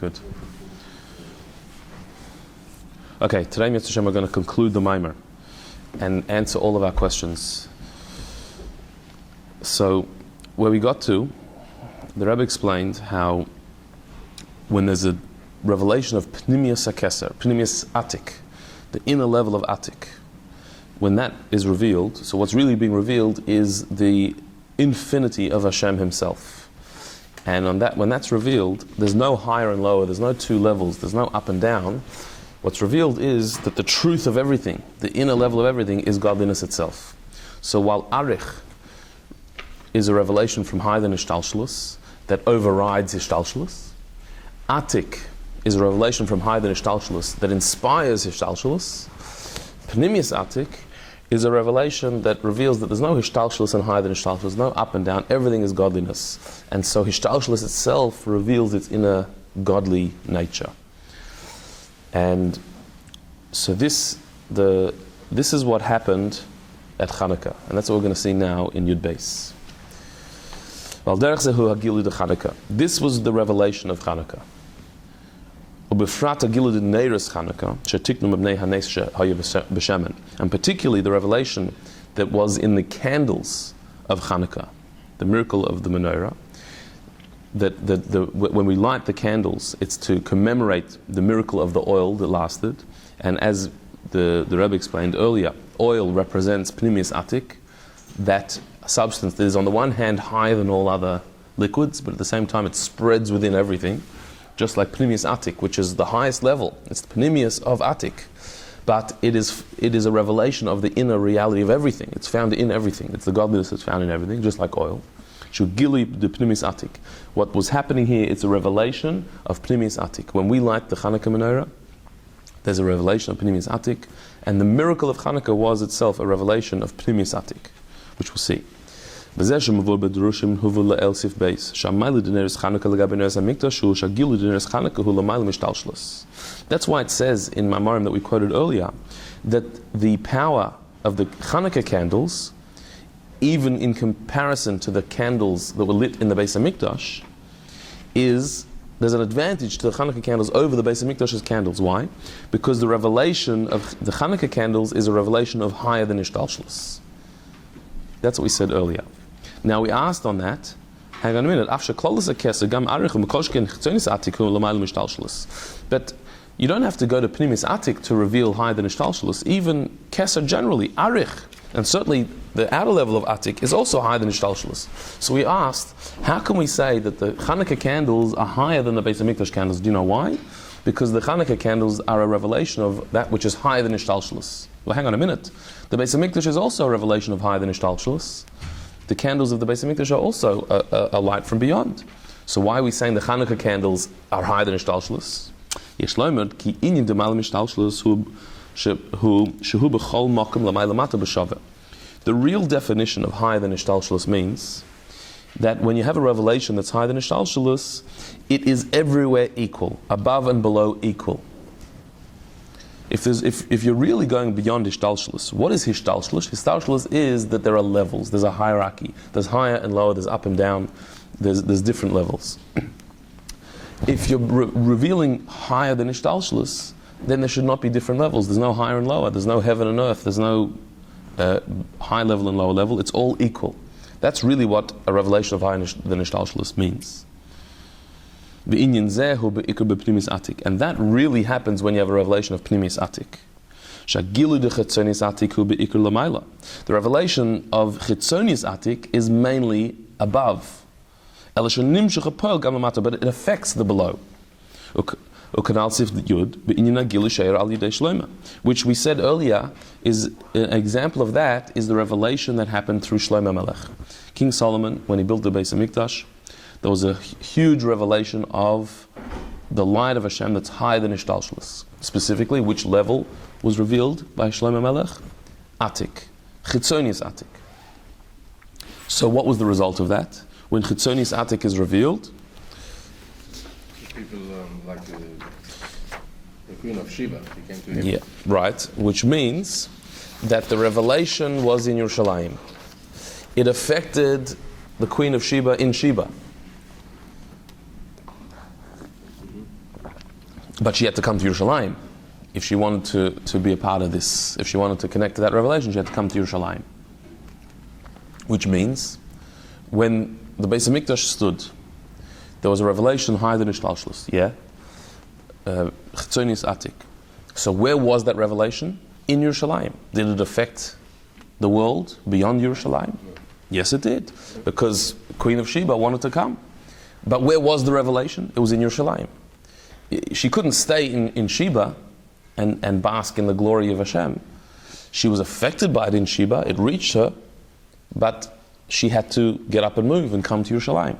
Good. Okay, today, Mr. Hashem, we're going to conclude the Maimer and answer all of our questions. So, where we got to, the Rabbi explained how when there's a revelation of Pnimius HaKeser, Pnimius Atik, the inner level of Atik, when that is revealed, so what's really being revealed is the infinity of Hashem Himself. And on that, when that's revealed, there's no higher and lower, there's no two levels, there's no up and down. What's revealed is that the truth of everything, the inner level of everything, is godliness itself. So while Arich is a revelation from higher than Ishtalshalus that overrides Ishtalshalus, Atik is a revelation from higher than Ishtalshalus that inspires Ishtalshalus, Pnimius Atik is a revelation that reveals that there's no Hishtalshalus and higher than Hishtalshalus, no up and down, everything is godliness. And so Hishtalshalus itself reveals its inner godly nature. And so this is what happened at Chanukah, and that's what we're going to see now in Yud Beis. This was the revelation of Chanukah. And particularly the revelation that was in the candles of Chanukah, the miracle of the menorah. When we light the candles, it's to commemorate the miracle of the oil that lasted. And as the Rebbe explained earlier, oil represents Pnimius Atik, that substance that is on the one hand higher than all other liquids, but at the same time it spreads within everything. Just like Pnimius Atik, which is the highest level. It's the Pnimius of Atik. But it is a revelation of the inner reality of everything. It's found in everything. It's the godliness that's found in everything, just like oil. Shugili the Pnimius Atik. What was happening here, it's a revelation of Pnimius Atik. When we light the Chanukah menorah, there's a revelation of Pnimius Atik. And the miracle of Chanukah was itself a revelation of Pnimius Atik, which we'll see. That's why it says in Mamarim that we quoted earlier that the power of the Chanukah candles, even in comparison to the candles that were lit in the Beis HaMikdash, there's an advantage to the Chanukah candles over the Beis HaMikdash's candles. Why? Because the revelation of the Chanukah candles is a revelation of higher than Ishtalshalus. That's what we said earlier. Now we asked on that, hang on a minute, but you don't have to go to Pnimius Atik to reveal higher than Ishtalshalus. Even Keser generally, Arich, and certainly the outer level of Atik is also higher than Ishtalshalus. So we asked, how can we say that the Chanukah candles are higher than the Beis HaMikdash candles? Do you know why? Because the Chanukah candles are a revelation of that which is higher than Ishtalshalus. Well, hang on a minute. The Beis HaMikdash is also a revelation of higher than Ishtalshalus. The candles of the Beis HaMikdash are also a light from beyond. So why are we saying the Chanukah candles are higher than Ishtalshalus? The real definition of higher than Ishtalshalus means that when you have a revelation that's higher than Ishtalshalus, it is everywhere equal, above and below equal. If you're really going beyond Ishtalshalus, what is Ishtalshalus? Ishtalshalus is that there are levels, there's a hierarchy, there's higher and lower, there's up and down, there's different levels. If you're revealing higher than Ishtalshalus, then there should not be different levels. There's no higher and lower, there's no heaven and earth, there's no high level and lower level, it's all equal. That's really what a revelation of higher than Ishtalshalus means. The Inyan zehu be'ikr be'pnimis atik, and that really happens when you have a revelation of pnimis atik. Shagilu de chitzonis atik hu be'ikr l'mayla. The revelation of chitzonis atik is mainly above. But it affects the below. Which we said earlier is an example of that is the revelation that happened through Shlomo Melech. King Solomon, when he built the Beis HaMikdash, there was a huge revelation of the light of Hashem that's higher than Ishtalshalus. Specifically, which level was revealed by Shlomo Melech? Atik. Chitzonius Atik. So what was the result of that? When Chitzonius Atik is revealed, people like the Queen of Sheba, he came to him. Yeah, right. Which means that the revelation was in Yerushalayim. It affected the Queen of Sheba in Sheba. But she had to come to Yerushalayim. If she wanted to be a part of this, if she wanted to connect to that revelation, she had to come to Yerushalayim. Which means, when the Beis HaMikdash stood, there was a revelation higher than Ishtalshlus. Yeah? Chitzonius Atik. So where was that revelation? In Yerushalayim. Did it affect the world beyond Yerushalayim? Yes, it did. Because Queen of Sheba wanted to come. But where was the revelation? It was in Yerushalayim. She couldn't stay in Sheba and bask in the glory of Hashem. She was affected by it in Sheba. It reached her. But she had to get up and move and come to Yerushalayim.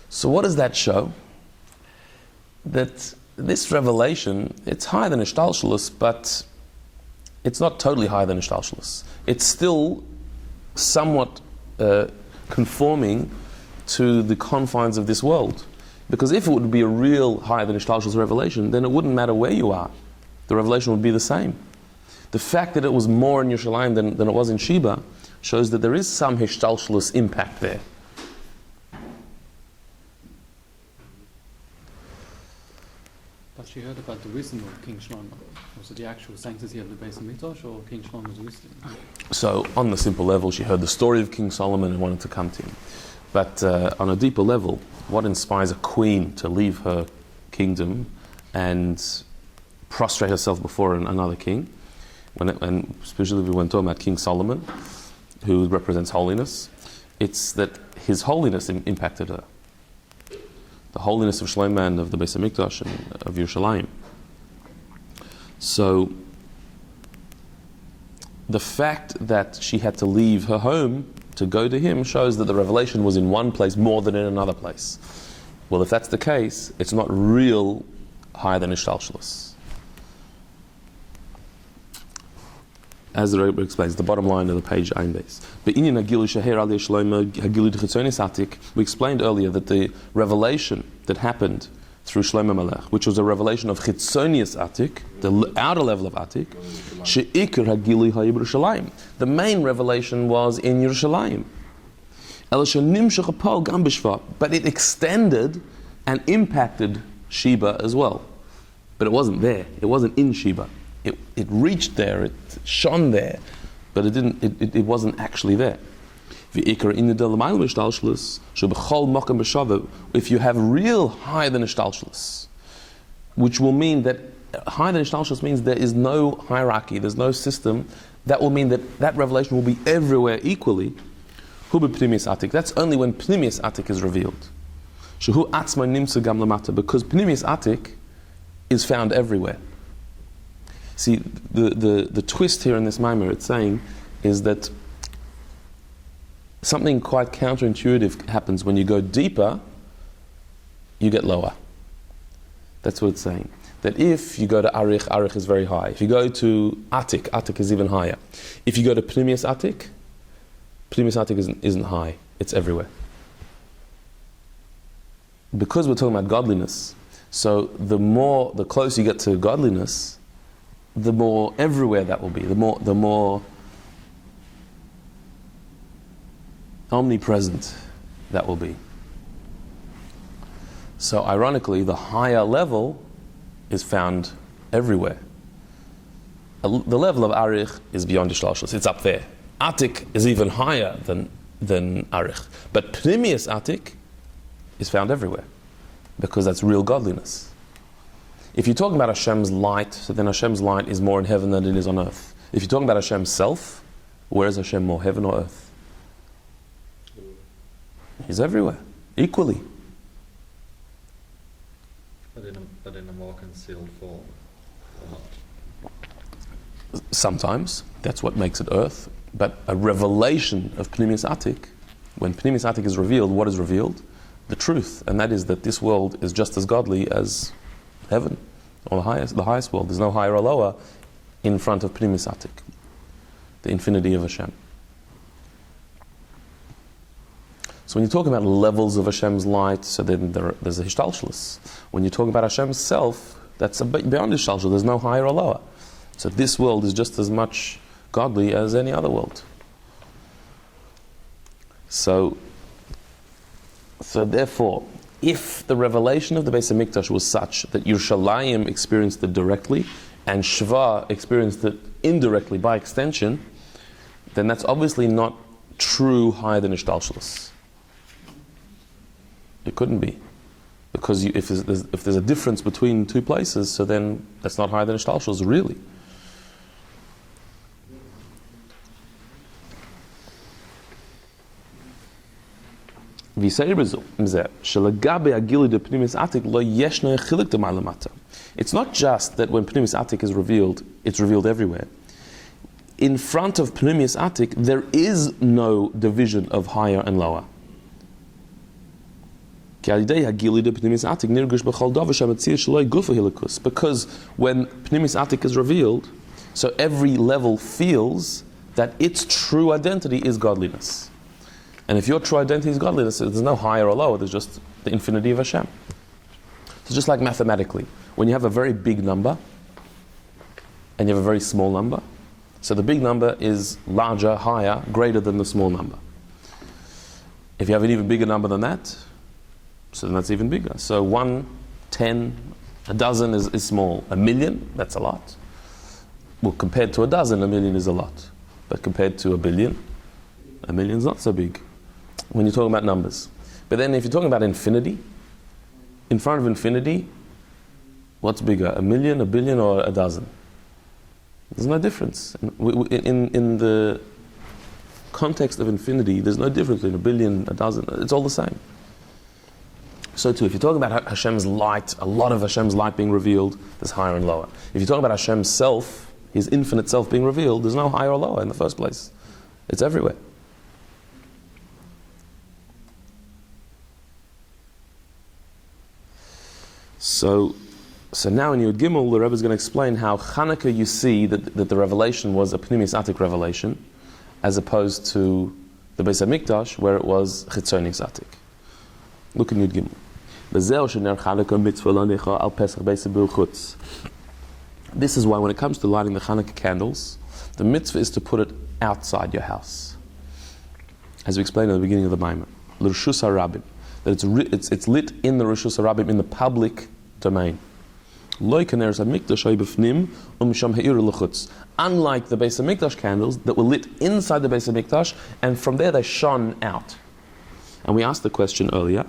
So what does that show? That this revelation, it's higher than Ishtalshelus, but it's not totally higher than Ishtalshelus. It's still somewhat conforming to the confines of this world. Because if it would be a real higher than Ishtalshelus revelation, then it wouldn't matter where you are. The revelation would be the same. The fact that it was more in Yerushalayim than it was in Sheba shows that there is some Ishtalshelus impact there. But she heard about the wisdom of King Shlomo. Was it the actual sanctity of the Beis HaMikdash or King Shlomo's wisdom? So, on the simple level, she heard the story of King Solomon and wanted to come to him. But on a deeper level, what inspires a queen to leave her kingdom and prostrate herself before another king? And especially when talking about King Solomon, who represents holiness, it's that his holiness impacted her. The holiness of Shlomo and of the Beis HaMikdash and of Yerushalayim. So, the fact that she had to leave her home to go to him shows that the revelation was in one place more than in another place. Well, if that's the case, it's not real higher than Ishtalshelus. As the Rabbi explains, the bottom line of the page, Ein Beis. We explained earlier that the revelation that happened through Shlomo Melech, which was a revelation of Chitzonius Atik, the outer level of Atik, the main revelation was in Yerushalayim. But it extended and impacted Sheba as well. But it wasn't there. It wasn't in Sheba. It reached there, it shone there, but it wasn't actually there. If you have real higher than Ishtalshelus, which will mean that higher than Ishtalshelus means there is no hierarchy, there's no system, that will mean that revelation will be everywhere equally. That's only when Pnimius Atik is revealed. Because Pnimius Atik is found everywhere. See, the twist here in this Maimer, it's saying, is that something quite counterintuitive happens. When you go deeper, you get lower. That's what it's saying. That if you go to Arich, Arich is very high. If you go to Atik, Atik is even higher. If you go to Pnimius Atik isn't high. It's everywhere. Because we're talking about godliness, so the closer you get to godliness, the more everywhere that will be, the more omnipresent that will be. So ironically, the higher level is found everywhere. The level of Arich is beyond Ishtalshelus, it's up there. Atik is even higher than Arich. But Pnimius Atik is found everywhere, because that's real godliness. If you're talking about Hashem's light, so then Hashem's light is more in heaven than it is on earth. If you're talking about Hashem's self, where is Hashem more, heaven or earth? He's everywhere, equally. But in a more concealed form, or not? Sometimes, that's what makes it earth. But a revelation of Pnimius Atik, when Pnimius Atik is revealed, what is revealed? The truth, and that is that this world is just as godly as heaven, or the highest world. There's no higher or lower in front of Pnimius Atik, the infinity of Hashem. So when you talk about levels of Hashem's light, so then there's a Hishtalshelus. When you talk about Hashem's self, that's beyond Hishtalshelus. There's no higher or lower. So this world is just as much godly as any other world. So therefore, if the revelation of the Beis HaMikdash was such that Yerushalayim experienced it directly and Shva experienced it indirectly by extension, then that's obviously not true higher than Ishtalshalos. It couldn't be. Because if there's a difference between two places, so then that's not higher than Ishtalshalos, really. It's not just that when Pnimis Atik is revealed, it's revealed everywhere. In front of Pnimis Atik, there is no division of higher and lower. Because when Pnimis Atik is revealed, so every level feels that its true identity is godliness. And if your true identity is godliness, there's no higher or lower, there's just the infinity of Hashem. So just like mathematically, when you have a very big number and you have a very small number, so the big number is larger, higher, greater than the small number. If you have an even bigger number than that, so then that's even bigger. So 1, 10, a dozen is small. 1,000,000, that's a lot. Well, compared to a dozen, 1,000,000 is a lot. But compared to 1,000,000,000, 1,000,000 is not so big when you're talking about numbers. But then if you're talking about infinity, in front of infinity, what's bigger, 1,000,000, 1,000,000,000, or a dozen? There's no difference. In the context of infinity, there's no difference between 1,000,000,000, a dozen. It's all the same. So too, if you're talking about Hashem's light, a lot of Hashem's light being revealed, there's higher and lower. If you're talking about Hashem's self, His infinite self being revealed, there's no higher or lower in the first place. It's everywhere. So now in Yud Gimel, the Rebbe is going to explain how Chanukah, you see that the revelation was a Pnimis Atik revelation, as opposed to the Beis HaMikdash, where it was Chitzonis Atik. Look in Yud Gimel. This is why when it comes to lighting the Chanukah candles, the mitzvah is to put it outside your house. As we explained at the beginning of the Maimon, L'Reshus HaRabim, that it's lit in the Reshus HaRabim, in the public domain. Unlike the Beis HaMikdash candles that were lit inside the Beis HaMikdash, and from there they shone out. And we asked the question earlier,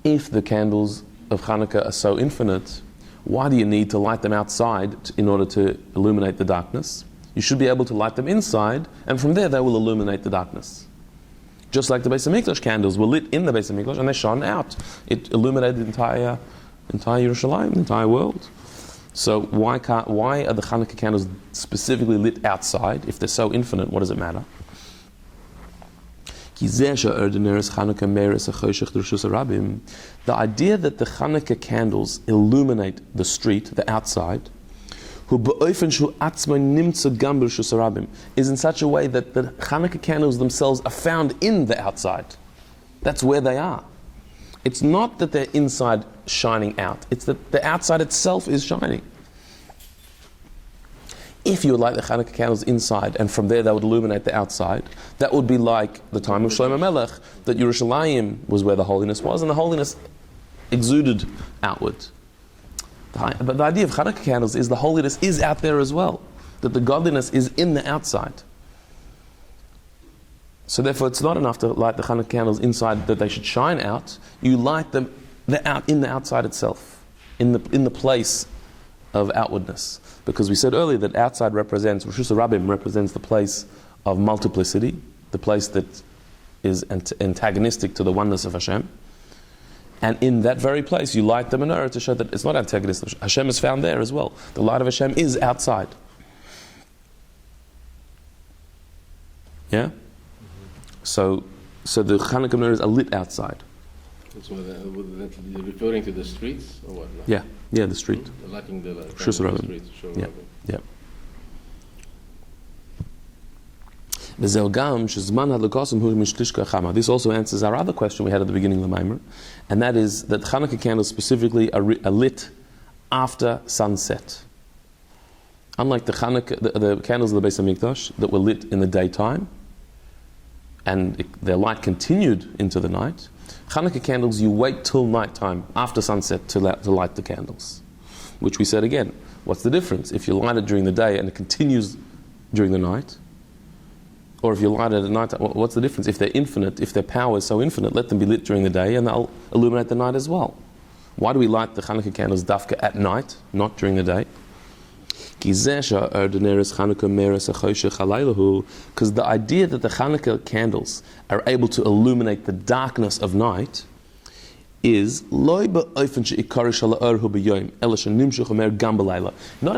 if the candles of Chanukah are so infinite, why do you need to light them outside in order to illuminate the darkness? You should be able to light them inside, and from there they will illuminate the darkness. Just like the Beis HaMikdash candles were lit in the Beis HaMikdash and they shone out. It illuminated the entire Yerushalayim, the entire world. So why are the Chanukah candles specifically lit outside? If they're so infinite, what does it matter? The idea that the Chanukah candles illuminate the street, the outside, is in such a way that the Chanukah candles themselves are found in the outside. That's where they are. It's not that they're inside shining out, it's that the outside itself is shining. If you would light the Chanukah candles inside and from there they would illuminate the outside, that would be like the time of Shlomo Melech, that Yerushalayim was where the holiness was and the holiness exuded outward. But the idea of Chanukah candles is the holiness is out there as well, that the godliness is in the outside. So therefore it's not enough to light the Chanukah candles inside that they should shine out. You light them in the outside itself, in the place of outwardness. Because we said earlier that outside represents, Reshus HaRabim represents the place of multiplicity, the place that is antagonistic to the oneness of Hashem. And in that very place, you light the menorah to show that it's not antagonistic. Hashem is found there as well. The light of Hashem is outside. Yeah? So the Chanukah menorahs are lit outside. So you're referring to the streets or what? Yeah, the street. Lighting the Reshus HaRabim. streets. Yeah. This also answers our other question we had at the beginning of the Maimer, and that is that Chanukah candles specifically are lit after sunset. Unlike the candles of the Beis HaMikdash that were lit in the daytime, and their light continued into the night, Chanukah candles, you wait till nighttime, after sunset, to light the candles. Which we said again, what's the difference? If you light it during the day and it continues during the night, or if you light it at night, what's the difference? If they're infinite, if their power is so infinite, let them be lit during the day and they'll illuminate the night as well. Why do we light the Chanukah candles dafka at night, not during the day? Because the idea that the Chanukah candles are able to illuminate the darkness of night is not in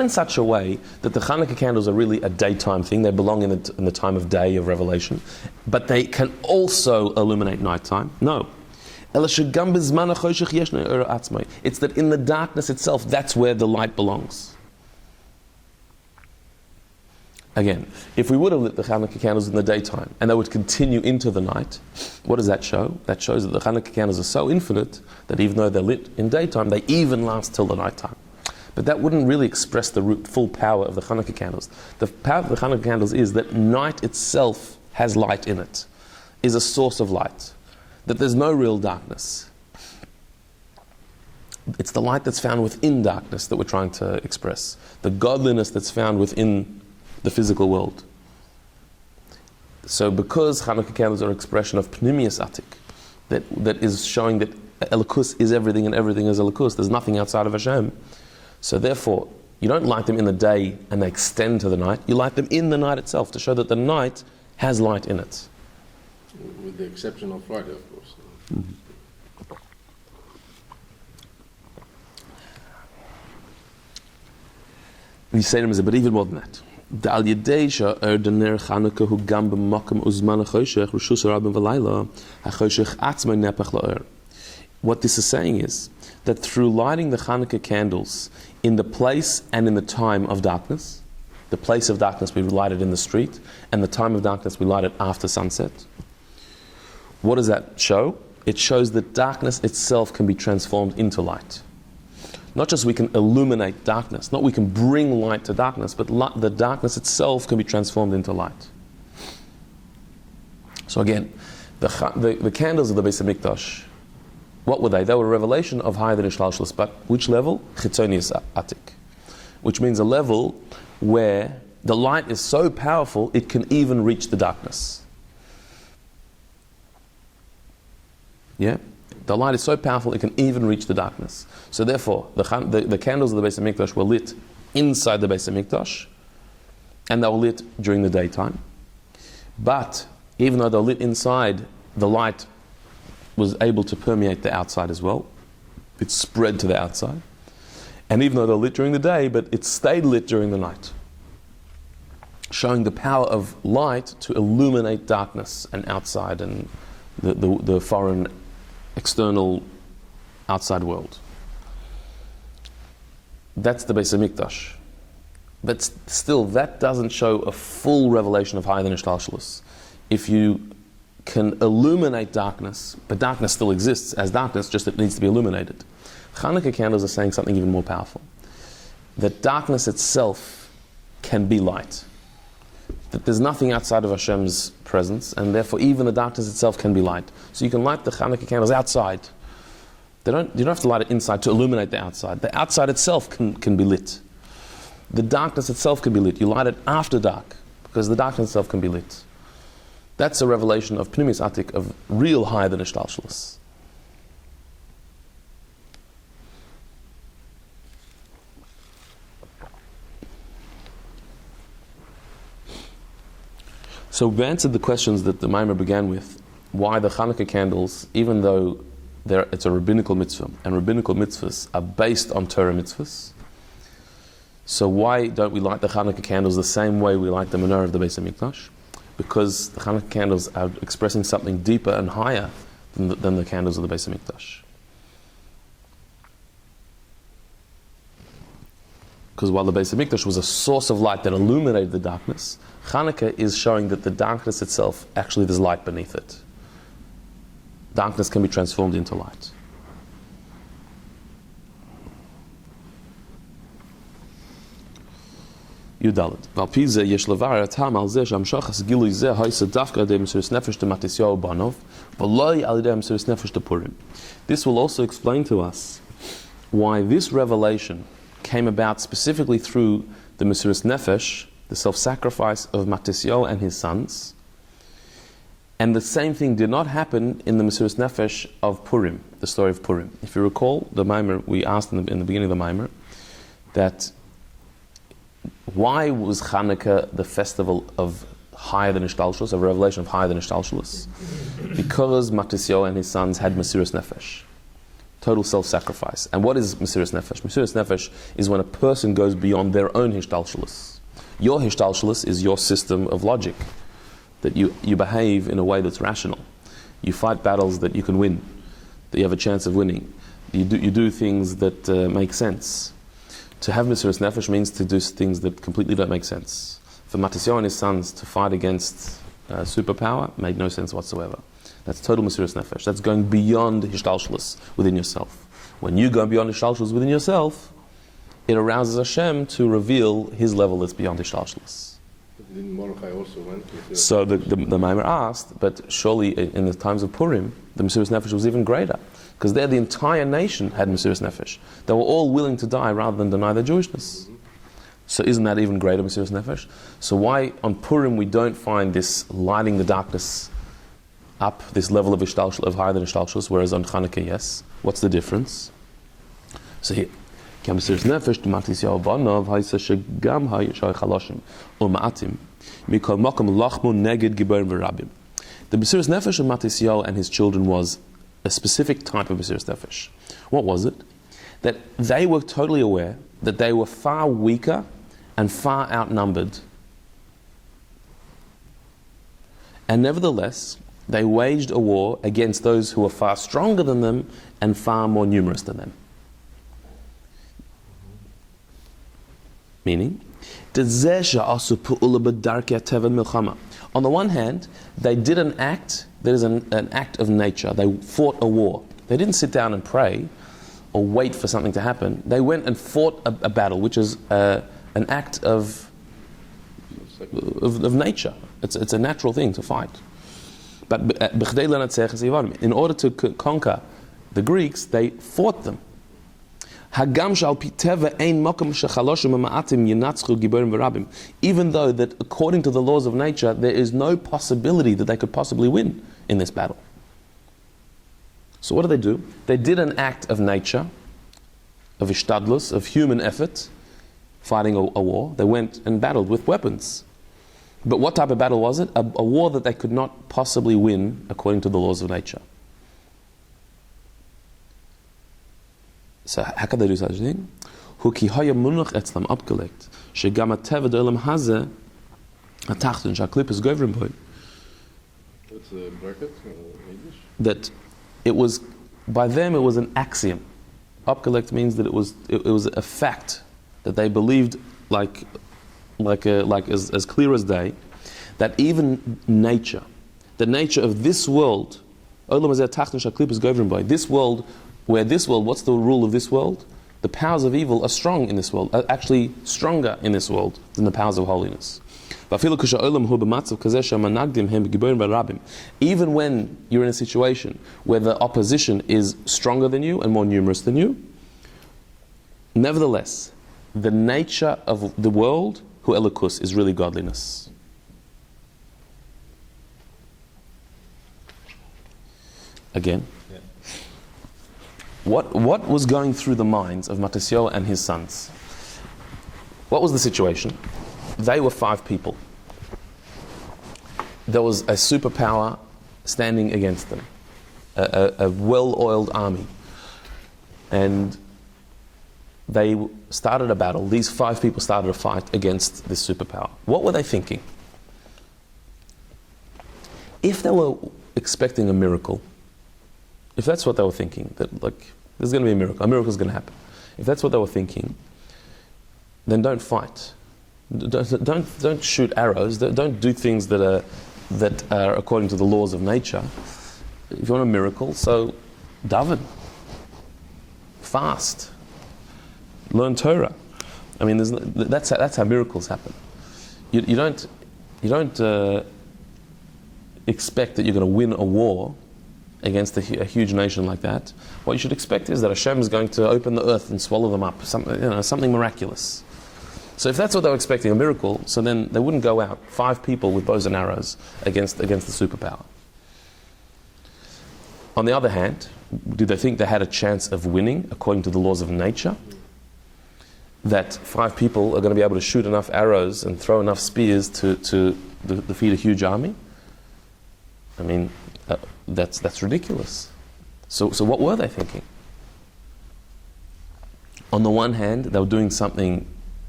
such a way that the Chanukah candles are really a daytime thing. They belong in the time of day of revelation, but they can also illuminate nighttime. No. It's that in the darkness itself, that's where the light belongs. Again, if we would have lit the Chanukah candles in the daytime and they would continue into the night, what does that show? That shows that the Chanukah candles are so infinite that even though they're lit in daytime, they even last till the nighttime. But that wouldn't really express the full power of the Chanukah candles. The power of the Chanukah candles is that night itself has light in it, is a source of light, that there's no real darkness. It's the light that's found within darkness that we're trying to express, the godliness that's found within the physical world. So because Chanukah candles are an expression of Pnimius Atik, that is showing that Elokus is everything and everything is Elokus, there's nothing outside of Hashem. So therefore, you don't light them in the day and they extend to the night, you light them in the night itself to show that the night has light in it. With the exception of Friday, of course. Mm-hmm. We say them as a bit even more than that. What this is saying is that through lighting the Chanukah candles in the place and in the time of darkness, the place of darkness we light it in the street, and the time of darkness we light it after sunset. What does that show? It shows that darkness itself can be transformed into light. Not just we can illuminate darkness, not we can bring light to darkness, but the darkness itself can be transformed into light. So again, the candles of the Beis HaMikdash, what were they? They were a revelation of higher than Ishlalshalos, but which level? Chitzonius Atik. Which means a level where the light is so powerful it can even reach the darkness. Yeah? The light is so powerful it can even reach the darkness. So therefore, the candles of the Beis HaMikdash were lit inside the Beis HaMikdash, and they were lit during the daytime. But even though they were lit inside, the light was able to permeate the outside as well. It spread to the outside. And even though they were lit during the day, but it stayed lit during the night, showing the power of light to illuminate darkness and outside and the foreign external outside world. That's the Beis HaMikdash. But still, that doesn't show a full revelation of higher than Ishtalshalos. If you can illuminate darkness, but darkness still exists as darkness, just it needs to be illuminated. Chanukah candles are saying something even more powerful. That darkness itself can be light. That there's nothing outside of Hashem's presence, and therefore even the darkness itself can be light. So you can light the Chanukah candles outside. You don't have to light it inside to illuminate the outside. The outside itself can be lit. The darkness itself can be lit. You light it after dark, because the darkness itself can be lit. That's a revelation of Pnimis Atik, of real higher than Ishtalshalos. So we answered the questions that the Maimar began with. Why the Chanukah candles, even though it's a rabbinical mitzvah, and rabbinical mitzvahs are based on Torah mitzvahs, so why don't we light the Chanukah candles the same way we light the menorah of the Beis HaMikdash? Because the Chanukah candles are expressing something deeper and higher than the candles of the Beis HaMikdash. Because while the Beis HaMikdash was a source of light that illuminated the darkness, Chanukah is showing that the darkness itself, actually there's light beneath it. Darkness can be transformed into light. Yudalit. Valpi ze yesh levar atam al ze shamshachas gilui ze haisa dafka de mesiras nefesh de Matisyahu banov, v'loi al yedei mesiras nefesh de Purim. This will also explain to us why this revelation came about specifically through the mesiras nefesh, the self-sacrifice of Matisyahu and his sons, and the same thing did not happen in the mesiras nefesh of Purim, the story of Purim. If you recall, the Maimer, we asked in the beginning of the Maimer, that why was Chanukah the festival of higher than Ishtalshelus, a revelation of higher than Ishtalshelus? Because Matisyahu and his sons had mesiras nefesh, total self-sacrifice. And what is mesiras nefesh? Mesiras nefesh is when a person goes beyond their own Ishtalshelus. Your Ishtalshelus is your system of logic, that you behave in a way that's rational. You fight battles that you can win, that you have a chance of winning. You do things that make sense. To have mesiras nefesh means to do things that completely don't make sense. For Matisyahu and his sons to fight against superpower made no sense whatsoever. That's total mesiras nefesh. That's going beyond Hishtalshelus within yourself. When you go beyond Hishtalshelus within yourself, it arouses Hashem to reveal His level that's beyond Hishtalshelus. Didn't Mordechai also went with So the Maimer asked, but surely in the times of Purim, the mesiras nefesh was even greater. Because there the entire nation had mesiras nefesh. They were all willing to die rather than deny their Jewishness. So isn't that even greater mesiras nefesh? So why on Purim we don't find this lighting the darkness up, this level of higher than Ishtalshelus, whereas on Chanukah, yes? What's the difference? So here, the mesiras nefesh of Matisyahu and his children was a specific type of mesiras nefesh. What was it? That they were totally aware that they were far weaker and far outnumbered. And nevertheless, they waged a war against those who were far stronger than them and far more numerous than them. Meaning, on the one hand, they did an act that is an act of nature. They fought a war. They didn't sit down and pray or wait for something to happen. They went and fought a battle, which is an act of nature. It's a natural thing to fight. But in order to conquer the Greeks, they fought them. Even though that according to the laws of nature, there is no possibility that they could possibly win in this battle. So what do? They did an act of nature, of ishtadlus, of human effort, fighting a war. They went and battled with weapons. But what type of battle was it? A war that they could not possibly win according to the laws of nature. So how can they do such a thing? That's a bracket in English? That it was, by them it was an axiom. Abgelegt means that it was a fact that they believed like as clear as day, that even nature, the nature of this world, this world, what's the rule of this world? The powers of evil are strong in this world, are actually stronger in this world than the powers of holiness. Even when you're in a situation where the opposition is stronger than you and more numerous than you, nevertheless, the nature of the world, hu elikus, is really godliness. Again, what was going through the minds of Matisyahu and his sons? What was the situation? They were 5 people. There was a superpower standing against them, a well-oiled army, and they started a battle. These 5 people started a fight against this superpower. What were they thinking? If they were expecting a miracle, if that's what they were thinking, that there's going to be a miracle's going to happen. If that's what they were thinking, then don't fight. Don't shoot arrows. Don't do things that are according to the laws of nature. If you want a miracle, so daven, fast, learn Torah. I mean, that's how miracles happen. You don't expect that you're going to win a war against a huge nation like that. What you should expect is that Hashem is going to open the earth and swallow them up, something miraculous. So if that's what they were expecting, a miracle, so then they wouldn't go out, 5 people with bows and arrows against the superpower. On the other hand, did they think they had a chance of winning according to the laws of nature? That 5 people are going to be able to shoot enough arrows and throw enough spears to defeat a huge army? I mean, that's ridiculous. So what were they thinking? On the one hand, they were doing something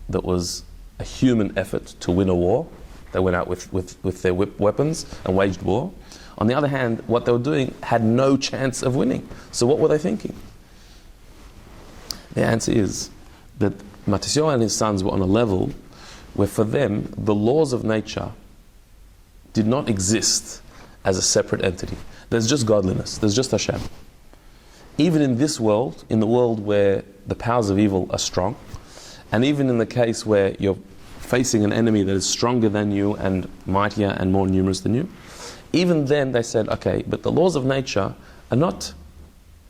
that was a human effort to win a war. They went out with their weapons and waged war. On the other hand, what they were doing had no chance of winning. So what were they thinking? The answer is that Matisyahu and his sons were on a level where for them, the laws of nature did not exist as a separate entity. There's just godliness. There's just Hashem. Even in this world, in the world where the powers of evil are strong, and even in the case where you're facing an enemy that is stronger than you and mightier and more numerous than you, even then they said, okay, but the laws of nature are not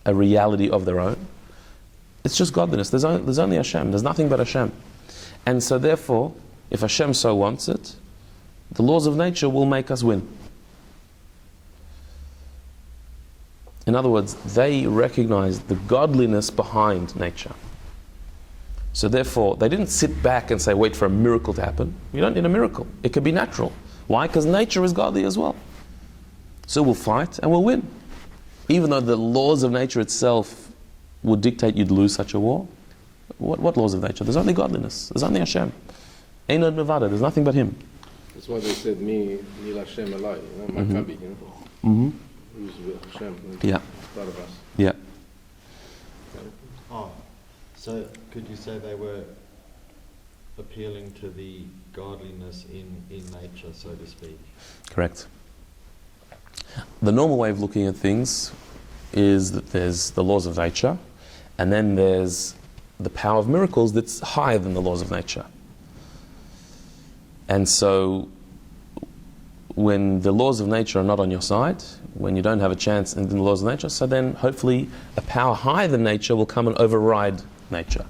a reality of their own. It's just godliness. There's only Hashem. There's nothing but Hashem. And so therefore, if Hashem so wants it, the laws of nature will make us win. In other words, they recognized the godliness behind nature. So therefore, they didn't sit back and say, wait for a miracle to happen. You don't need a miracle. It could be natural. Why? Because nature is godly as well. So we'll fight and we'll win. Even though the laws of nature itself would dictate you'd lose such a war. What laws of nature? There's only godliness. There's only Hashem. Ein od milvado. There's nothing but Him. That's why they said, Mi Hashem Elai, Maccabi, who's with Hashem, Yeah. part of us. Yeah. Oh, so could you say they were appealing to the godliness in nature, so to speak? Correct. The normal way of looking at things is that there's the laws of nature, and then there's the power of miracles that's higher than the laws of nature. And so, when the laws of nature are not on your side, when you don't have a chance in the laws of nature, so then hopefully a power higher than nature will come and override nature.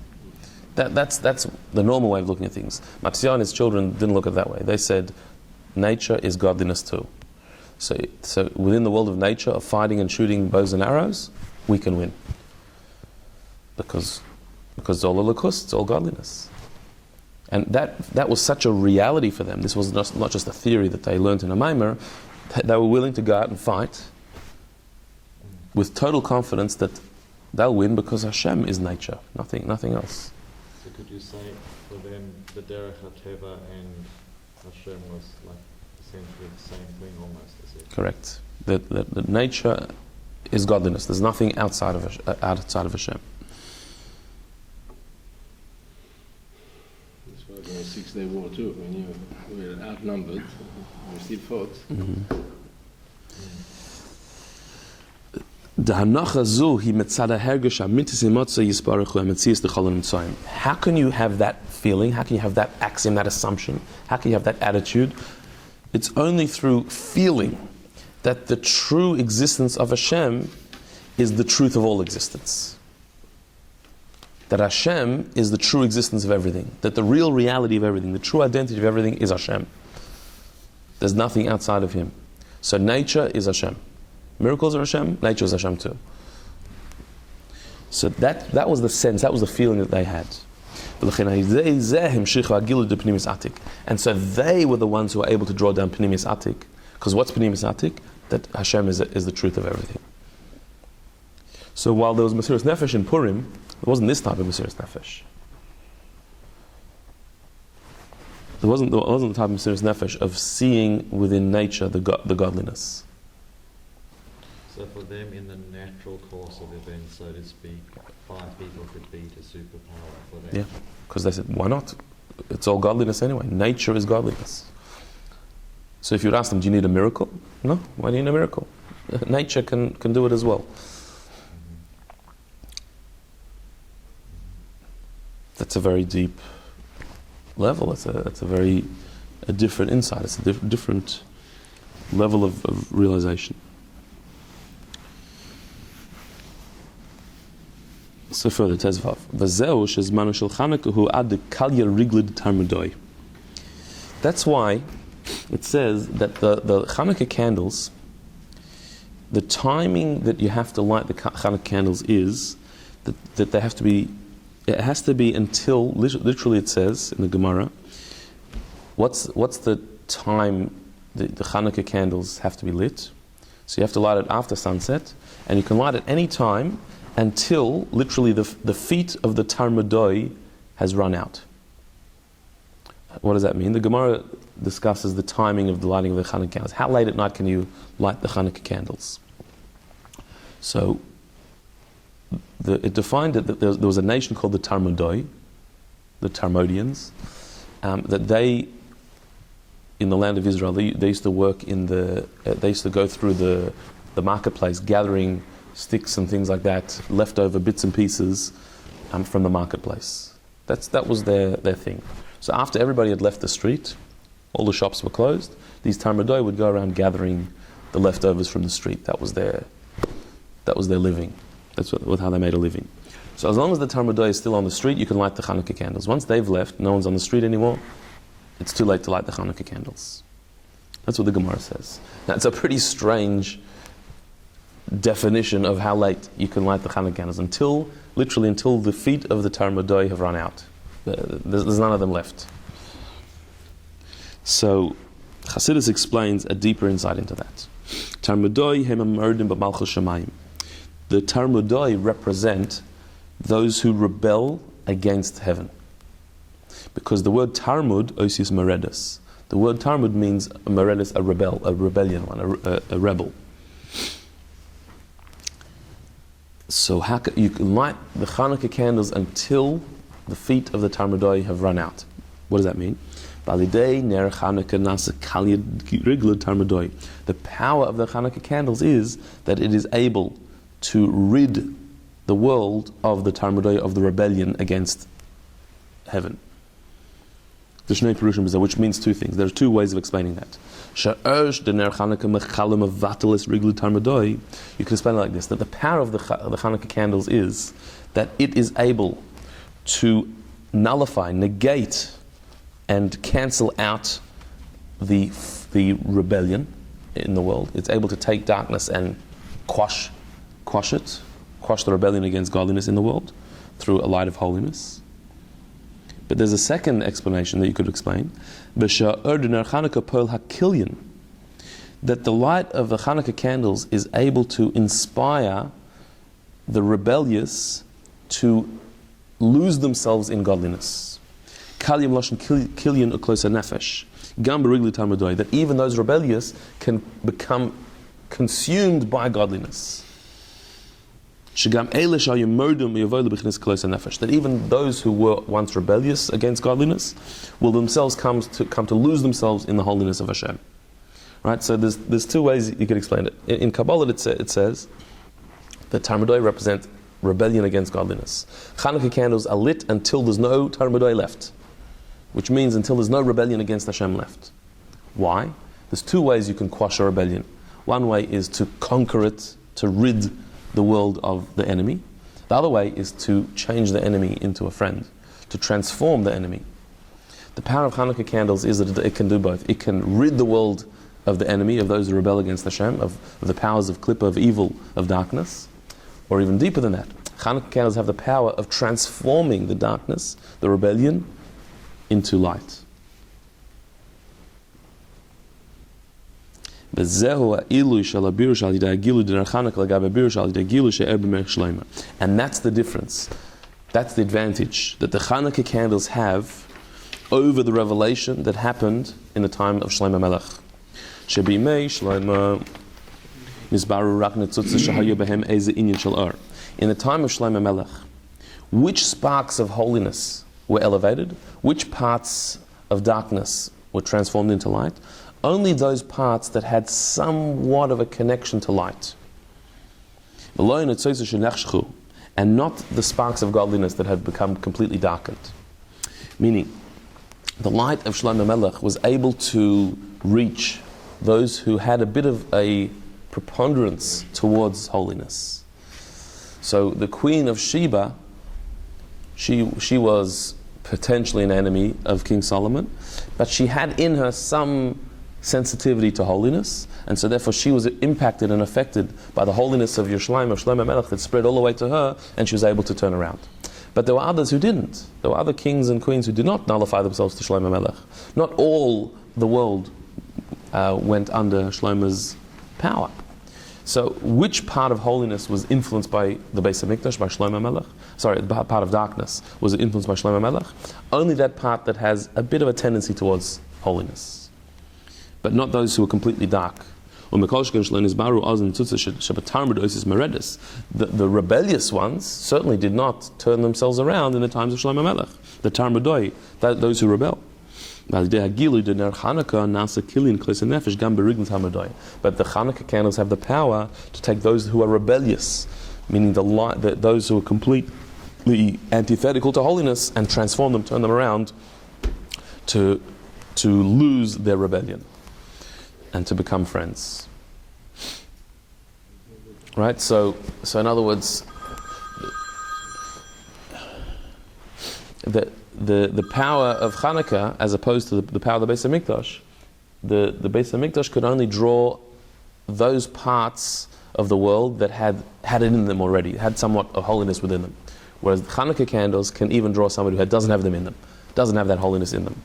That's the normal way of looking at things. Matisyahu and his children didn't look at it that way. They said, nature is godliness too. So within the world of nature, of fighting and shooting bows and arrows, we can win. Because it's all elikus, it's all godliness. And that was such a reality for them. This was not just a theory that they learned in a maimer. They were willing to go out and fight with total confidence that they'll win because Hashem is nature, nothing else. So could you say for them the Derech HaTeva and Hashem was like essentially the same thing almost, is it? Correct. That nature is godliness. There's nothing outside of Hashem. That's why in the 6-day war too, when you were outnumbered, you still fought. How can you have that feeling? How can you have that axiom, that assumption? How can you have that attitude? It's only through feeling that the true existence of Hashem is the truth of all existence. That Hashem is the true existence of everything. That the real reality of everything, the true identity of everything is Hashem. There's nothing outside of Him. So nature is Hashem. Miracles are Hashem, nature is Hashem too. So that was the sense, that was the feeling that they had. And so they were the ones who were able to draw down Pnimius Atik. Because what's Pnimius Atik? That Hashem is the truth of everything. So while there was Mesiras Nefesh in Purim, there wasn't this type of Mesiras Nefesh. There wasn't the type of Mesiras Nefesh of seeing within nature the godliness. So for them, in the natural course of events, so to speak, 5 people could beat a superpower for them. Yeah, because they said, why not? It's all godliness anyway. Nature is godliness. So if you'd ask them, do you need a miracle? No, why do you need a miracle? Nature can do it as well. That's a very deep level. It's a very different insight. It's a different level of realization. So further, Tezvav. V'zeu shezmanu shel Chanukah hu ad kalya riglid tarmudoi. That's why it says that the Chanukah candles, the timing that you have to light the Chanukah candles is that they have to be, it has to be until, literally it says in the Gemara, what's the time the Chanukah candles have to be lit? So you have to light it after sunset, and you can light it any time until literally the feet of the Tarmudoi has run out. What does that mean? The Gemara discusses the timing of the lighting of the Chanukah candles. How late at night can you light the Chanukah candles? So it defined it that there was a nation called the Tarmudoi, the Tarmodians, that they, in the land of Israel, they used to work they used to go through the marketplace gathering sticks and things like that, leftover bits and pieces from the marketplace. That was their thing. So after everybody had left the street, all the shops were closed, these Tarmudoi would go around gathering the leftovers from the street. That was their living. That's how they made a living. So as long as the Tarmudoi is still on the street, you can light the Chanukah candles. Once they've left, no one's on the street anymore, it's too late to light the Chanukah candles. That's what the Gemara says. Now it's a pretty strange definition of how late you can light the Chanukah candles, literally until the feet of the Tarmudoi have run out. There's none of them left. So Chassidus explains a deeper insight into that. Tarmudoi hem amordim b'malchus shamayim. The Tarmudoi represent those who rebel against heaven. Because the word Tarmud, osius meredas. The word Tarmud means meredas, a rebellion one, a rebel. So you can light the Chanukah candles until the feet of the Tarmudoi have run out. What does that mean? The power of the Chanukah candles is that it is able to rid the world of the Tarmudoi, of the rebellion against heaven. Which means two things. There are two ways of explaining that. You can explain it like this, that the power of the Chanukah candles is that it is able to nullify, negate, and cancel out the rebellion in the world. It's able to take darkness and quash the rebellion against godliness in the world through a light of holiness. But there's a second explanation that you could explain. That the light of the Chanukah candles is able to inspire the rebellious to lose themselves in godliness. That even those rebellious can become consumed by godliness. That even those who were once rebellious against godliness will themselves come to lose themselves in the holiness of Hashem. Right? So there's two ways you can explain it. In Kabbalah it says that Tarmudoi represent rebellion against godliness. Chanukah candles are lit until there's no Tarmudoi left, which means until there's no rebellion against Hashem left. Why? There's two ways you can quash a rebellion. One way is to conquer it, to rid the world of the enemy. The other way is to change the enemy into a friend, to transform the enemy. The power of Chanukah candles is that it can do both. It can rid the world of the enemy, of those who rebel against Hashem, of the powers of klippa, of evil, of darkness, or even deeper than that. Chanukah candles have the power of transforming the darkness, the rebellion, into light. And that's the difference. That's the advantage that the Chanukah candles have over the revelation that happened in the time of Shlomo Melech. In the time of Shlomo Melech, which sparks of holiness were elevated? Which parts of darkness were transformed into light? Only those parts that had somewhat of a connection to light. And not the sparks of godliness that had become completely darkened. Meaning, the light of Shlomo Melech was able to reach those who had a bit of a preponderance towards holiness. So the Queen of Sheba, she was potentially an enemy of King Solomon, but she had in her some sensitivity to holiness, and so therefore she was impacted and affected by the holiness of Yerushalayim, of Shlomo Melech, that spread all the way to her, and she was able to turn around. But there were others who didn't. There were other kings and queens who did not nullify themselves to Shlomo Melech. Not all the world went under Shlomo's power. So which part of holiness was influenced by the Beis HaMikdash, by Shlomo Melech? Sorry, the part of darkness was influenced by Shlomo Melech? Only that part that has a bit of a tendency towards holiness. But not those who are completely dark. The rebellious ones certainly did not turn themselves around in the times of Shlomo Melech. The Talmudoi, those who rebel. But the Chanukah candles have the power to take those who are rebellious, meaning those who are completely antithetical to holiness, and transform them, turn them around to lose their rebellion and to become friends. Right? So in other words, the power of Chanukah, as opposed to the power of the Beis HaMikdash, the Beis HaMikdash could only draw those parts of the world that had it in them already, had somewhat of holiness within them. Whereas the Chanukah candles can even draw somebody who doesn't have them in them, doesn't have that holiness in them.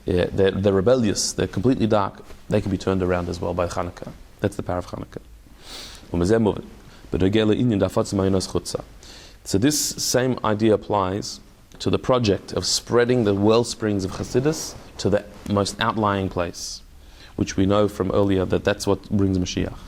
Yeah, they're rebellious, they're completely dark, they can be turned around as well by Chanukah. That's the power of Chanukah. So this same idea applies to the project of spreading the well springs of Chassidus to the most outlying place, which we know from earlier that's what brings Mashiach.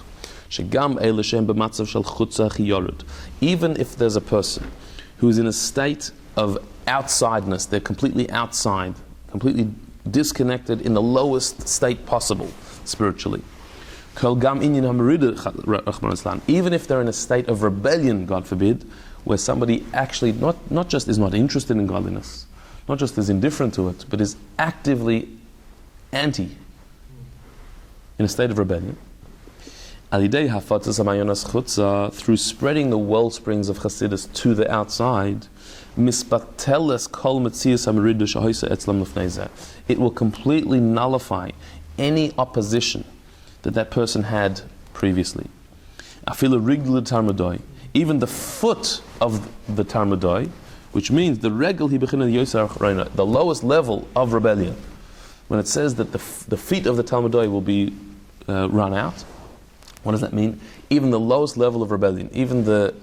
Even if there's a person who's in a state of outsideness, they're completely outside, completely disconnected in the lowest state possible spiritually. Even if they're in a state of rebellion, God forbid, where somebody actually not just is not interested in godliness, not just is indifferent to it, but is actively in a state of rebellion, through spreading the well springs of Chassidus to the outside, it will completely nullify any opposition that person had previously. Even the foot of the Talmudoi, which means the lowest level of rebellion. When it says that the feet of the Talmudoi will be run out, what does that mean? Even the lowest level of rebellion, even the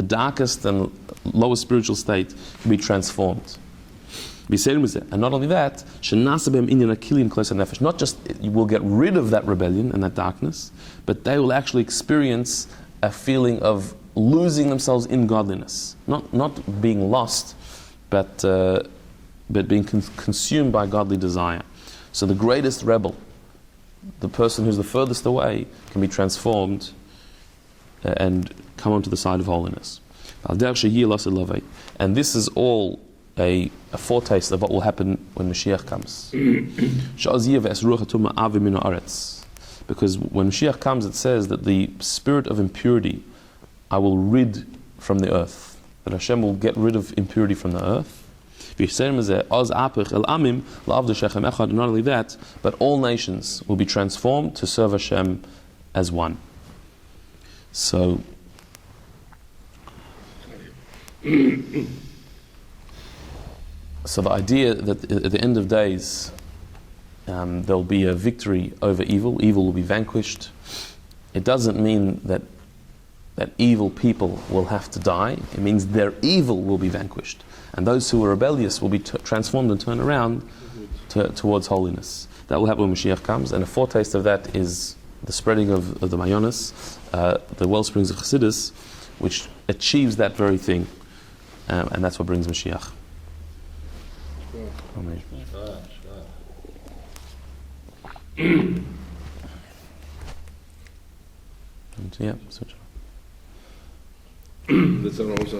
darkest and lowest spiritual state can be transformed. And not only that, not just you will get rid of that rebellion and that darkness, but they will actually experience a feeling of losing themselves in godliness, not being lost, but being consumed by godly desire. So the greatest rebel, the person who's the furthest away, can be transformed and come onto the side of holiness. And this is all a foretaste of what will happen when Mashiach comes. Because when Mashiach comes, it says that the spirit of impurity I will rid from the earth. That Hashem will get rid of impurity from the earth. And not only that, but all nations will be transformed to serve Hashem as one. So the idea that at the end of days there'll be a victory over evil will be vanquished, it doesn't mean that evil people will have to die. It means their evil will be vanquished, and those who are rebellious will be transformed and turned around towards holiness. That will happen when Mashiach comes, and a foretaste of that is the spreading of the Mayonis, the well springs of Chassidus, which achieves that very thing, and that's what brings Mashiach. Amen. Yeah, That's also